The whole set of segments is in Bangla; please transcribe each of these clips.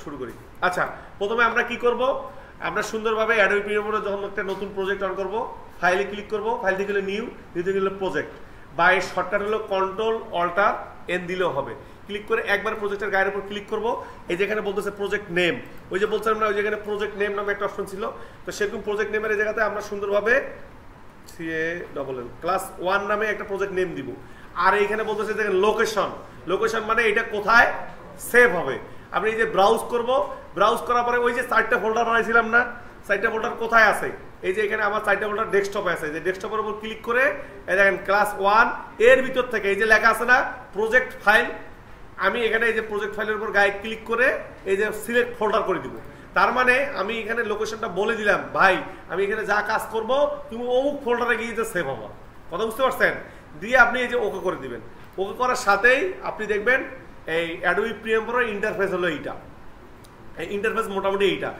শুরু করি। আচ্ছা, প্রথমে আমরা কি করব, আমরা সুন্দরভাবে অ্যাডোবি প্রিমিয়ারে যখন একটা নতুন প্রজেক্ট অন করব, ফাইলে ক্লিক করব, ফাইল থেকে গেলে নিউ, নিউ থেকে গেলে প্রজেক্ট, বা এর শর্টকাট হলো কন্ট্রোল অল্টার এন দিলেও হবে। ক্লিক করে একবার প্রজেক্টের গায়ের উপর ক্লিক করব, এই যেখানে বলতেছে প্রজেক্ট নেম, ওই যে বলছিলাম না ওই যেখানে প্রজেক্ট নেম নামে একটা অপশন ছিল, তো সেরকম প্রজেক্ট নেমের এই জায়গাতে আমরা সুন্দরভাবে ক্লাস 1 নামে একটা প্রজেক্ট নেম দিব। আর এইখানে বলতেছে যে লোকেশন, লোকেশন মানে এটা কোথায় সেভ হবে। আপনি এই যে ব্রাউজ করব, ব্রাউজ করার পরে ওই যে 4টা ফোল্ডার বানাইছিলাম না, 4টা ফোল্ডার কোথায় আছে, এই যে এখানে আমার 4টা ফোল্ডার ডেস্কটপে আছে, যে ডেস্কটপের উপর ক্লিক করে এই দেখেন ক্লাস 1 এর ভিতর থেকে এই যে লেখা আছে না প্রজেক্ট ফাইল, আমি এখানে এই যে প্রজেক্ট ফাইলের উপর গায়ে ক্লিক করে এই যে সিলেক্ট ফোল্ডার করে দিব। তার মানে আমি এখানে লোকেশনটা বলে দিলাম, ভাই আমি এখানে যা কাজ করব তুমি অমুক ফোল্ডারে গিয়ে যে সেভ হবা। কথা বুঝতে পারছেন? দিয়ে আপনি এই যে ওকে করে দিবেন। ওকে করার সাথেই আপনি দেখবেন এই অ্যাডোবি প্রিমিয়ারের ইন্টারফেস হলো এইটা, এই ইন্টারফেস মোটামুটি এইটা।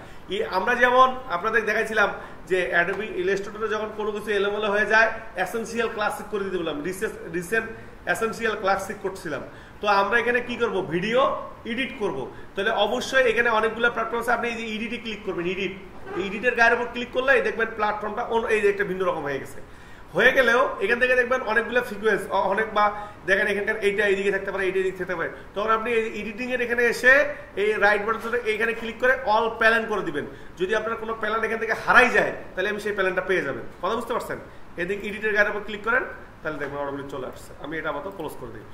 আমরা যেমন আপনাদের দেখাইছিলাম যে অ্যাডোবি ইলাস্ট্রেটরে যখন কোনো কিছু এলোমেলো হয়ে যায় এসেনশিয়াল ক্লাসিক করে দিতে বললাম, রিসেন্ট এসেনশিয়াল ক্লাসিক করছিলাম। তো আমরা এখানে কি করব, ভিডিও এডিট করব। তাহলে অবশ্যই এখানে অনেকগুলো প্ল্যাটফর্ম আছে, আপনি এই যে এডিটে ক্লিক করবেন, এডিটের গায়ের উপর ক্লিক করলে দেখবেন প্ল্যাটফর্মটা এই যে একটা ভিন্ন রকম হয়ে গেছে। হয়ে গেলেও এখান থেকে দেখবেন অনেকগুলো ফ্রিকোয়েন্স, অনেক বা দেখেন এখানকার এইটা এইদিকে থাকতে পারে, এইটা এদিকে থাকতে পারে। তখন আপনি এই এডিটিং এর এখানে এসে এই রাইট বাটন এইখানে ক্লিক করে অল প্যালেন করে দিবেন। যদি আপনার কোনো প্যালেন এখান থেকে হারাই যায় তাহলে আমি সেই প্যালেনটা পেয়ে যাবেন। কথা বুঝতে পারছেন? এদিকে এডিটের গায়ের উপর ক্লিক করেন, তাহলে দেখবেন অটোমেটিক চলে আসছে। আমি এটা আপাতত ক্লোজ করে দিই।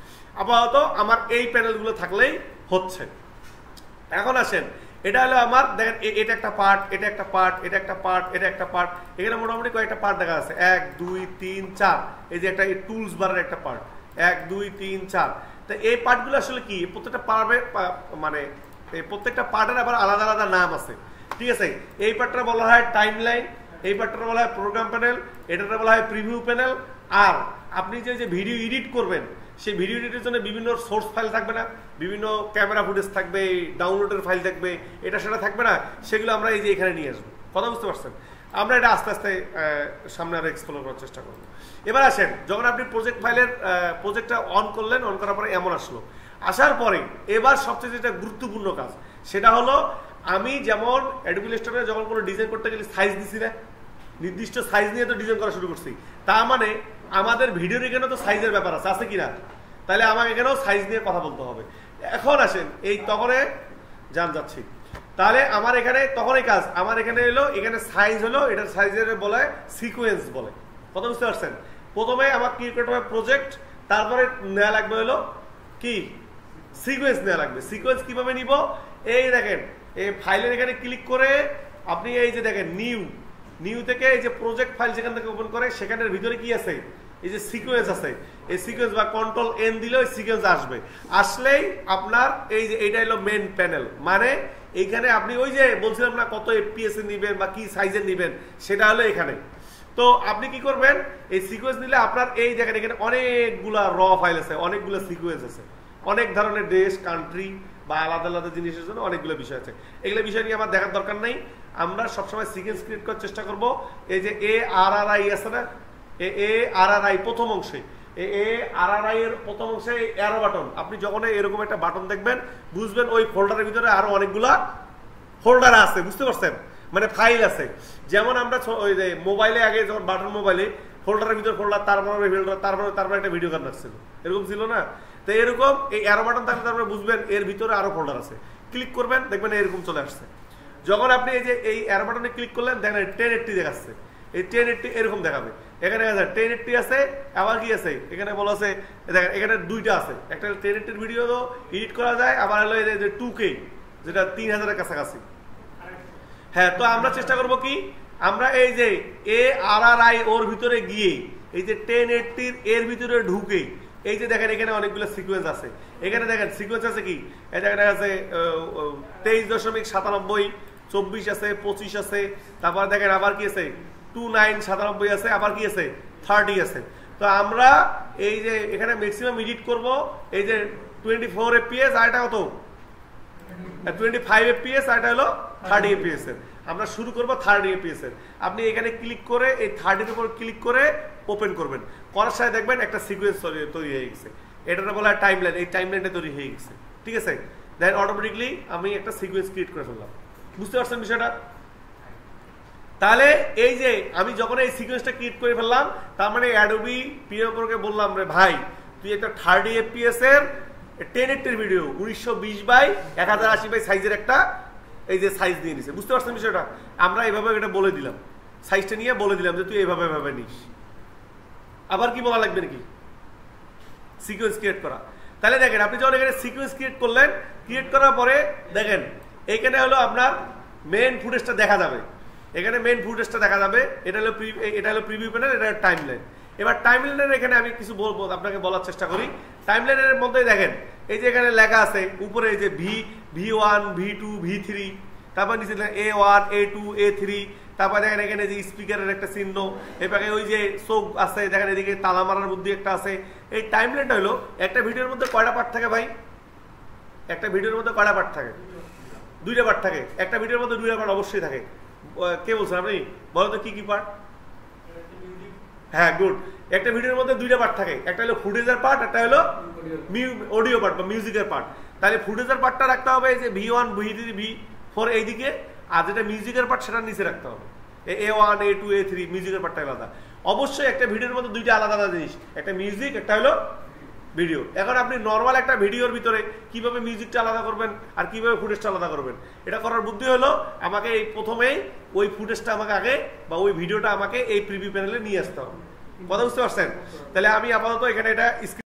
আপাতত আমার এই প্যানেলগুলো থাকলেই হচ্ছে। এখন আসেন, এটা হলো আমার দেখেন এটা একটা পার্ট, এটা একটা পার্ট, এটা একটা পার্ট, এটা একটা পার্ট, এখানে মোটামুটি কয়েকটা পার্ট দেখা যাচ্ছে 1 2 3 4। এই যে একটা টুলস বারের একটা পার্ট 1 2 3 4। তো এই পার্টগুলো আসলে কি, প্রত্যেকটা পার্টের মানে প্রত্যেকটা পার্টের আবার আলাদা আলাদা নাম আছে, ঠিক আছে? এই পার্টটা বলা হয় টাইমলাইন, এই পার্টটা বলা হয় প্রোগ্রাম প্যানেল, এটাতে বলা হয় প্রিভিউ প্যানেল। আর আপনি যে ভিডিও এডিট করবেন সেই ভিডিও এডিটের জন্য বিভিন্ন সোর্স ফাইল থাকবে না, বিভিন্ন ক্যামেরা ফুটেজ থাকবে, ডাউনলোডের ফাইল থাকবে, এটা সেটা থাকবে না, সেগুলো আমরা এই যে এখানে নিয়ে আসবো। কথা বুঝতে পারছেন? আমরা এটা আস্তে আস্তে সামনে আরো এক্সপ্লোর করার চেষ্টা করবো। এবার আসেন, যখন আপনি প্রজেক্ট ফাইলের প্রজেক্টটা অন করলেন, অন করার পরে এমন আসলো, আসার পরে এবার সবচেয়ে যেটা গুরুত্বপূর্ণ কাজ সেটা হলো, আমি যেমন অ্যাডোবি ইলাস্ট্রেটরে যখন কোনো ডিজাইন করতে গেলে সাইজ দিছি না, নির্দিষ্ট সাইজ নিয়ে তো ডিজাইন করা শুরু করছি, তার মানে আমাদের ভিডিওর এখানে তো সাইজের ব্যাপার আছে, আছে কিনা? তাহলে আমাকে এখানেও সাইজ নিয়ে কথা বলতে হবে। এখন আসেন, এই তখনে যাচ্ছি, তাহলে আমার এখানে তখনই কাজ, আমার এখানে এলো, এখানে সাইজ হলো, এটার সাইজের বলে সিকোয়েন্স বলে। কথা বুঝতে পারছেন? প্রথমে আমার কি করতে হবে, প্রজেক্ট, তারপরে নেওয়া লাগবে হলো কি সিকোয়েন্স নেওয়া লাগবে। সিকোয়েন্স কিভাবে নিব, এই দেখেন এই ফাইলের এখানে ক্লিক করে আপনি এই যে দেখেন নিউ থেকে এই যে প্রজেক্ট ফাইল যেখান থেকে ওপেন করে সেখানের ভিতরে কি আছে, এই যে সিকোয়েন্স আছে, এই সিকোয়েন্স বা কন্ট্রোল এন দিলে ওই সিকোয়েন্স আসবে। আসলেই আপনার এই যে এইটা হলো মেন প্যানেল, মানে এইখানে আপনি ওই যে বলছিলাম না কত এফপিএস এ নিবেন বা কি সাইজে নিবেন, সেটা হলো এখানে। তো আপনি কি করবেন, এই সিকোয়েন্স নিলে আপনার এই দেখেন এখানে অনেকগুলা র ফাইল আছে, অনেকগুলো সিকোয়েন্স আছে, অনেক ধরনের দেশ, কান্ট্রি বা আলাদা আলাদা জিনিসের জন্য অনেকগুলো বিষয় আছে। এগুলো বিষয় নিয়ে আমার দেখার দরকার নেই, আমরা সবসময় সিকোয়েন্স ক্রিয়েট করার চেষ্টা করব। এই যে ARRI আছে না, ARRI প্রথম অংশে, ARRI এর প্রথম অংশে অ্যারো বাটন, আপনি যখন এরকম একটা বাটন দেখবেন বুঝবেন ওই ফোল্ডারের ভিতরে আরো অনেকগুলা ফোল্ডার আছে। বুঝতে পারছেন? মানে ফাইল আছে। যেমন আমরা ওই যে মোবাইলে আগে যখন বাটন মোবাইলে ফোল্ডারের ভিতরে ফোল্ডার, তারপরে একটা ভিডিও গান রাখছিল, এরকম ছিল না? তো এরকম এই অ্যারো বাটন থাকলে তারপরে বুঝবেন এর ভিতরে আরো ফোল্ডার আছে। ক্লিক করবেন, দেখবেন এরকম চলে আসছে। যখন আপনি এই যে এই অ্যারো বাটনে ক্লিক করলেন, দেখেন 1080 দেখাচ্ছে, এই 1080 এরকম দেখাবে। এখানে 1080 আছে, আবার কি আছে এখানে বলা আছে, দেখেন এখানে দুইটা আছে, একটা 1080 ভিডিও এডিট করা যায়, আবার হলো এই যে 2K যেটা 3000 এর কাছাকাছি। হ্যাঁ, তো আমরা চেষ্টা করব কি, আমরা এই যে ARRI ওর ভিতরে গিয়ে এই যে 1080 এর ভিতরে ঢুকে এই যে দেখেন এখানে অনেকগুলো সিকোয়েন্স আছে। এখানে দেখেন সিকোয়েন্স আছে কি, এই দেখেন আছে 23.97, 24 আছে, 25 আছে, তারপর দেখেন আবার কি আছে 2997 আছে, আবার কি আছে 30 আছে। তো আমরা এই যে এখানে ম্যাক্সিমাম এডিট করব এই যে 24 fps, আর এটা কত 25 fps, আর এটা হলো 30 fps এর। আমরা শুরু করব 30 fps এর। আপনি এখানে ক্লিক করে এই 30 এর উপর ক্লিক করে ওপেন করবেন, করার সাথে দেখবেন একটা সিকোয়েন্স তৈরি হয়ে গেছে। এটা বলা হয় টাইমলাইন, এই টাইমলাইনটা তৈরি হয়ে গেছে, ঠিক আছে? দেন অটোমেটিকলি আমি একটা সিকোয়েন্স ক্রিয়েট করে ফেললাম। বুঝতে পারছেন বিষয়টা? তাহলে এই যে আমি যখন এই সিকোয়েন্সটা ক্রিয়েট করে ফেললাম, তার মানে অ্যাডোবি প্রিমিয়ার প্রোকে বললাম রে ভাই তুই একটা 30 FPS এর 1080 এর ভিডিও 1920x1080 সাইজের একটা এই যে সাইজ দিয়ে নিছে। বুঝতে পারছেন বিষয়টা? আমরা এইভাবে এটা বলে দিলাম, সাইজটা নিয়ে বলে দিলাম যে তুই এইভাবে এভাবে নিস। আবার কি বলা লাগবে নাকি? সিকোয়েন্স ক্রিয়েট করা। তাহলে দেখেন আপনি যখন এখানে সিকোয়েন্স ক্রিয়েট করলেন, ক্রিয়েট করার পরে দেখেন এইখানে হলো আপনার মেইন ফুটেজটা দেখা যাবে। এখানে মেইন ফুটেজটা দেখা যাবে। এটা হলো প্রিভিউ প্যানেল, এটা টাইমলাইন। এবার টাইমলাইনের এখানে আমি কিছু বলবো, আপনাকে বলার চেষ্টা করি। টাইমলাইনের মধ্যে দেখেন এই যে এখানে লেখা আছে উপরে এই যে V1 V2 V3, তারপর নিচে A1 A2 A3, তারপর দেখেন এখানে যে স্পিকারের একটা চিহ্ন, এবারে ওই যে চোখ আছে দেখেন, এদিকে তালা মারার বুদ্ধি একটা আছে। এই টাইমলাইনটা হলো একটা ভিডিওর মধ্যে কয়টা পার্ট থাকে ভাই? একটা ভিডিওর মধ্যে কয়টা পার্ট থাকে? 2টা পার্ট থাকে। একটা ভিডিওর মধ্যে 2টা পার্ট অবশ্যই থাকে। কে বলছেন আপনি? বলো তো কি কি পার্ট? হ্যাঁ, গুড। একটা ভিডিওর মধ্যে 2টা পার্ট থাকে, একটা হলো ফুটেজের পার্ট, একটা হলো অডিও পার্ট বা মিউজিকের পার্ট। তাহলে ফুটেজের পার্টটা রাখতে হবে যে V1 V3 V4 এইদিকে, আর যেটা মিউজিকের পার্ট সেটা নিচে রাখতে হবে। A1 A2 A3 মিউজিকের পার্টটা আলাদা। অবশ্যই একটা ভিডিওর মধ্যে 2টা আলাদা আলাদা জিনিস, একটা মিউজিক একটা হলো ভিডিও। এখন আপনি নর্মাল একটা ভিডিওর ভিতরে কিভাবে মিউজিকটা আলাদা করবেন আর কিভাবে ফুটেজটা আলাদা করবেন, এটা করার বুদ্ধি হলো আমাকে এই প্রথমেই ওই ফুটেজটা আমাকে আগে বা ওই ভিডিওটা আমাকে এই প্রিভিউ প্যানেলে নিয়ে আসতে হবে। কথা বুঝতে পারছেন? তাহলে আমি আপাতত এখানে এটা